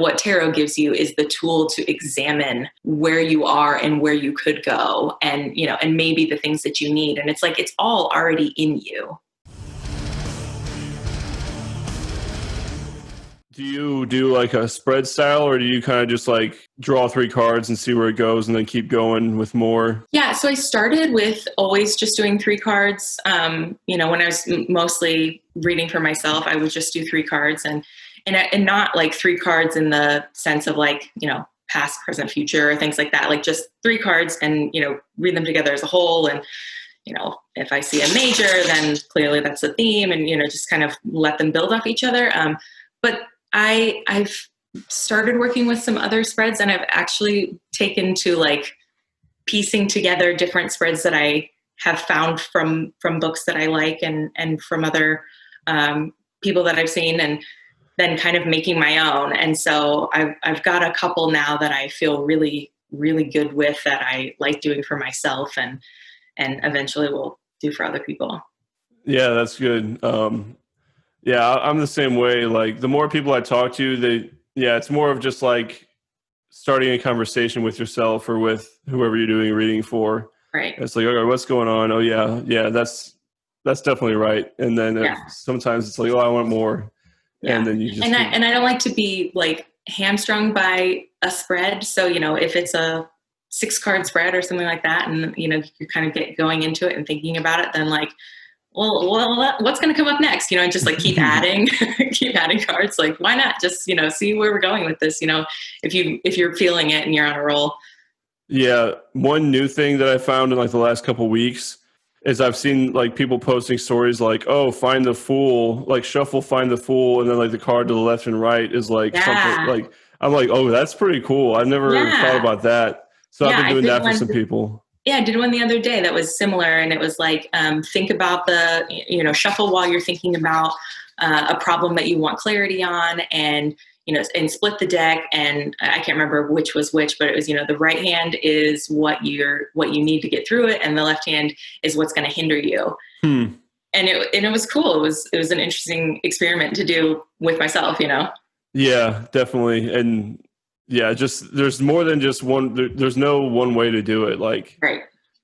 what tarot gives you is the tool to examine where you are and where you could go, and, and maybe the things that you need. And it's like, it's all already in you. Do you do like a spread style, or do you kind of just like draw 3 cards and see where it goes and then keep going with more? Yeah, so I started with always just doing 3 cards. When I was mostly reading for myself, I would just do 3 cards, and not like 3 cards in the sense of like, past, present, future, or things like that. Like just 3 cards and, read them together as a whole. And, if I see a major, then clearly that's a theme, and, just kind of let them build off each other. But I've started working with some other spreads, and I've actually taken to like piecing together different spreads that I have found from books that I like, and from other people that I've seen, and then kind of making my own. And so I've got a couple now that I feel really, really good with, that I like doing for myself, and eventually will do for other people. Yeah, that's good. Yeah, I'm the same way. Like the more people I talk to, it's more of just like starting a conversation with yourself or with whoever you're doing a reading for. Right. It's like, okay, what's going on? Oh yeah, that's definitely right. And then sometimes it's like, oh, I want more. Yeah. And then you just and I don't like to be like hamstrung by a spread. So, if it's a 6-card spread or something like that, and you kind of get going into it and thinking about it, then like, well, what's going to come up next? And just like keep adding, keep adding cards. Like, why not just, see where we're going with this, if you're feeling it and you're on a roll. Yeah. One new thing that I found in like the last couple of weeks is I've seen like people posting stories like, oh, find the fool, like shuffle, find the fool. And then like the card to the left and right is like something like, I'm like, oh, that's pretty cool. I've never thought about that. So I've been doing that for some people. Yeah, I did one the other day that was similar, and it was like, think about shuffle while you're thinking about a problem that you want clarity on, and and split the deck. And I can't remember which was which, but it was the right hand is what you need to get through it, and the left hand is what's going to hinder you. And it was cool. It was an interesting experiment to do with myself. Yeah, definitely. And yeah, just there's more than just one. There's no one way to do it. Like, right.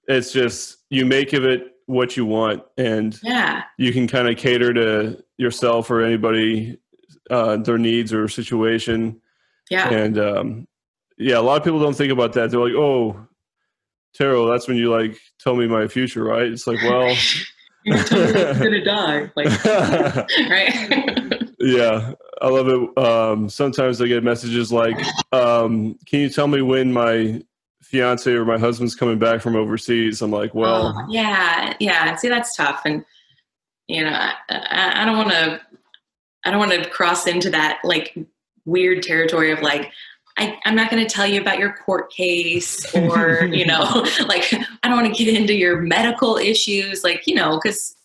It's just you make of it what you want, and you can kind of cater to yourself or anybody, their needs or situation. Yeah. And a lot of people don't think about that. They're like, "Oh, tarot, that's when you like tell me my future, right?" It's like, well, you're telling me I'm gonna die, like, right? Yeah. I love it. Sometimes I get messages like, can you tell me when my fiance or my husband's coming back from overseas? I'm like, well, yeah. See, that's tough. And, I don't want to cross into that like weird territory of like, I'm not going to tell you about your court case, or, like, I don't want to get into your medical issues, like, because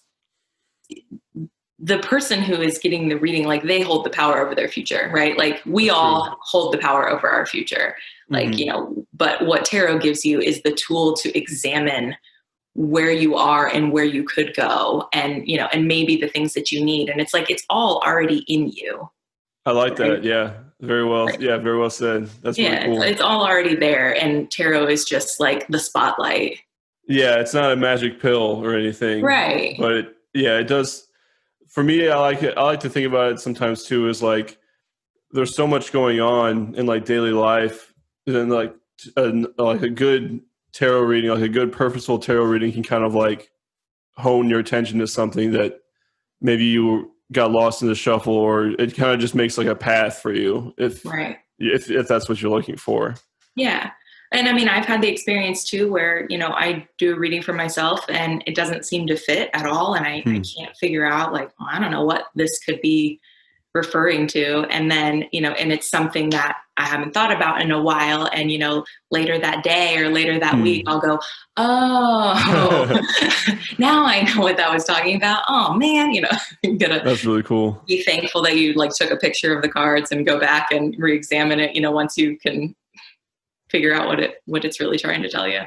the person who is getting the reading, like they hold the power over their future, right? Like we all hold the power over our future. Like, but what tarot gives you is the tool to examine where you are and where you could go, and, and maybe the things that you need. And it's like, it's all already in you. I like that. Yeah. Very well. Right. Yeah. Very well said. That's really cool. It's all already there. And tarot is just like the spotlight. Yeah. It's not a magic pill or anything. Right. But it does. For me, I like it. I like to think about it sometimes too, is like, there's so much going on in like daily life, and then like a good tarot reading, like a good purposeful tarot reading can kind of like hone your attention to something that maybe you got lost in the shuffle, or it kind of just makes like a path for you if that's what you're looking for. Yeah. And I mean, I've had the experience too, where, I do a reading for myself and it doesn't seem to fit at all. And I can't figure out like, I don't know what this could be referring to. And then, and it's something that I haven't thought about in a while. And, later that day or later that week, I'll go, oh, now I know what that was talking about. Oh man, that's really cool. Be thankful that you like took a picture of the cards and go back and re-examine it, once you can figure out what it's really trying to tell you.